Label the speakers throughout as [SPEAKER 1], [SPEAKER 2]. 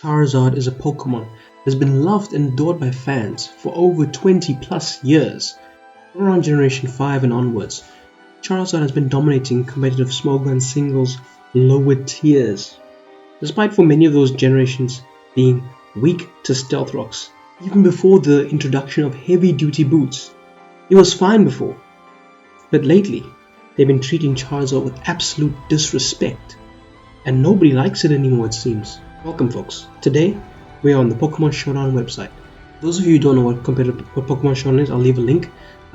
[SPEAKER 1] Charizard is a Pokemon that has been loved and adored by fans for over 20 plus years. From around Generation 5 and onwards, Charizard has been dominating competitive Smogon singles lower tiers, despite for many of those generations being weak to Stealth Rocks. Even before the introduction of heavy duty boots, it was fine before, but lately they've been treating Charizard with absolute disrespect, and nobody likes it anymore it seems. Welcome folks, today we are on the Pokemon Showdown website. For those of you who don't know what Pokemon Showdown is, I'll leave a link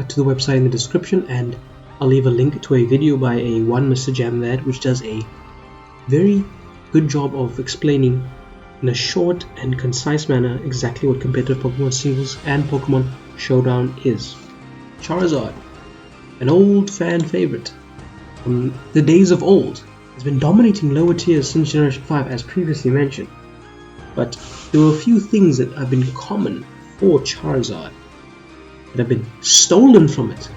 [SPEAKER 1] to the website in the description, and I'll leave a link to a video by a one Mr. Jamvad which does a very good job of explaining in a short and concise manner exactly what competitive Pokemon singles and Pokemon Showdown is. Charizard, an old fan favorite from the days of old, has been dominating lower tiers since Generation 5 as previously mentioned, but there were a few things that have been common for Charizard that have been stolen from it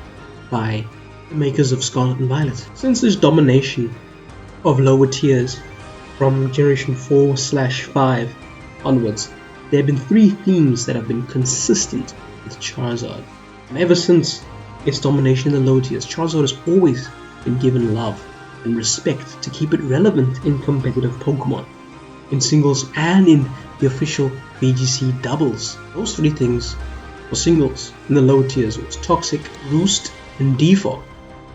[SPEAKER 1] by the makers of Scarlet and Violet. Since this domination of lower tiers from Generation 4/5 onwards, there have been three themes that have been consistent with Charizard. And ever since its domination in the lower tiers, Charizard has always been given love and respect to keep it relevant in competitive Pokemon, in singles and in the official VGC doubles. Those three things for singles in the lower tiers was Toxic, Roost, and Defog.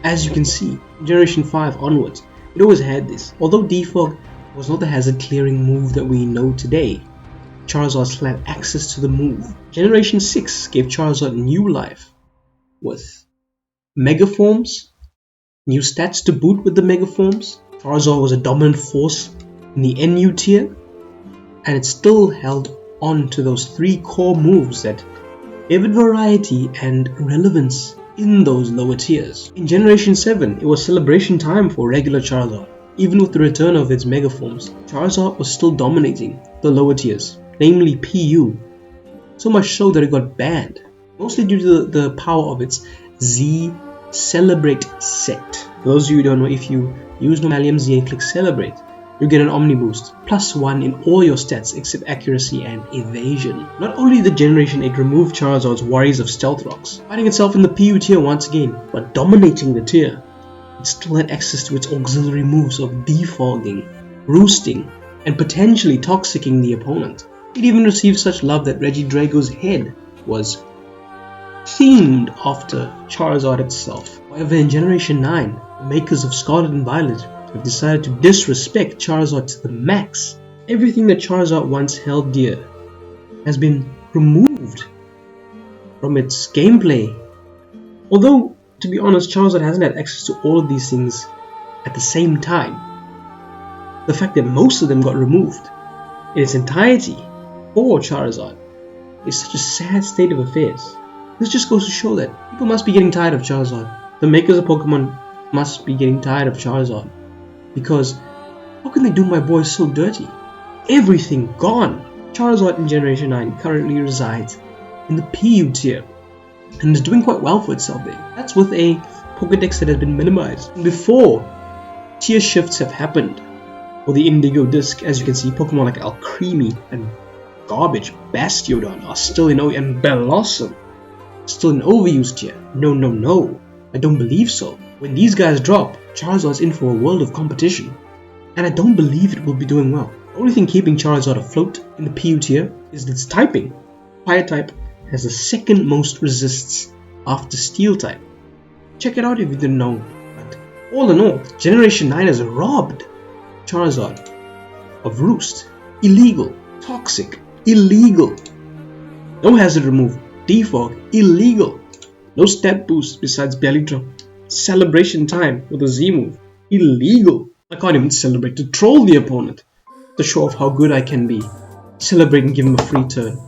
[SPEAKER 1] As you can see, Generation 5 onwards, it always had this. Although Defog was not the hazard clearing move that we know today, Charizard still had access to the move. Generation 6 gave Charizard new life with Mega Forms, new stats to boot with the Mega Forms. Charizard was a dominant force in the NU tier, and it still held on to those three core moves that gave it variety and relevance in those lower tiers. In Generation 7, it was celebration time for regular Charizard. Even with the return of its Mega Forms, Charizard was still dominating the lower tiers, namely PU, so much so that it got banned, mostly due to the power of its Z Celebrate set. For those of you who don't know, if you use Normalium Z and click Celebrate, you get an Omni Boost, +1 in all your stats except accuracy and evasion. Not only did Generation 8 remove Charizard's worries of Stealth Rocks, finding itself in the PU tier once again, but dominating the tier, it still had access to its auxiliary moves of defogging, roosting, and potentially toxicking the opponent. It even received such love that Regidrago's head was themed after Charizard itself. However, in Generation 9, the makers of Scarlet and Violet have decided to disrespect Charizard to the max. Everything that Charizard once held dear has been removed from its gameplay. Although, to be honest, Charizard hasn't had access to all of these things at the same time. The fact that most of them got removed in its entirety for Charizard is such a sad state of affairs. This just goes to show that people must be getting tired of Charizard. The makers of Pokemon must be getting tired of Charizard, because how can they do my boy so dirty? Everything gone! Charizard in Generation 9 currently resides in the PU tier and is doing quite well for itself there. That's with a Pokédex that has been minimized. Before tier shifts have happened for the Indigo Disc, as you can see, Pokemon like Alcremie and Garbage Bastiodon are still in and Bellossom still in overused tier. No, I don't believe so. When these guys drop, Charizard's in for a world of competition, and I don't believe it will be doing well. The only thing keeping Charizard afloat in the PU tier is its typing. Fire type has the second most resists after Steel type. Check it out if you didn't know. But all in all, Generation 9 has robbed Charizard of Roost, illegal, Toxic, illegal, no hazard removal, Defog, illegal, no stat boost besides Belly Drop, celebration time with a Z move, illegal. I can't even celebrate to troll the opponent, to show off how good I can be, celebrate and give him a free turn,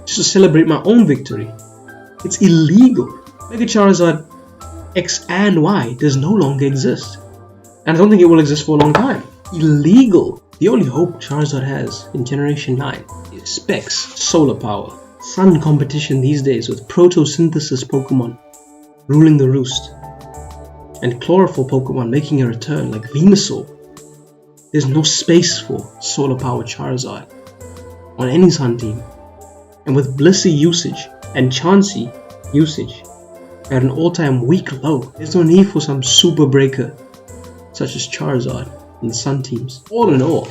[SPEAKER 1] just to celebrate my own victory. It's illegal. Mega Charizard X and Y does no longer exist, and I don't think it will exist for a long time. Illegal. The only hope Charizard has in Generation 9 is Specs, Solar Power, Sun competition these days with Photosynthesis Pokemon ruling the roost, and Chlorophyll Pokemon making a return like Venusaur. There's no space for Solar Power Charizard. on any Sun team. And with Blissey usage and Chansey usage at an all-time weak low, there's no need for some super breaker such as Charizard in the Sun teams. All in all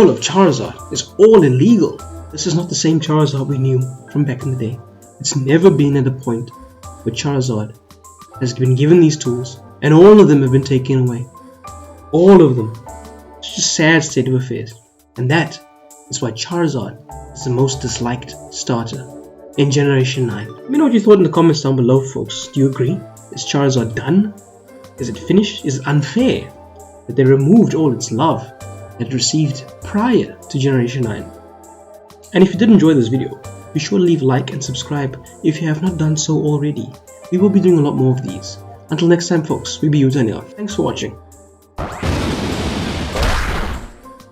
[SPEAKER 1] of Charizard is all illegal. This is not the same Charizard we knew from back in the day. It's never been at a point where Charizard has been given these tools and all of them have been taken away. All of them. It's just a sad state of affairs. And that is why Charizard is the most disliked starter in Generation 9. Let me know what you thought in the comments down below, folks. Do you agree? Is Charizard done? Is it finished? Is it unfair that they removed all its love that it received prior to Generation 9? And if you did enjoy this video, be sure to leave a like and subscribe if you have not done so already. We will be doing a lot more of these. Until next time, folks, we be you signing off. Thanks for watching.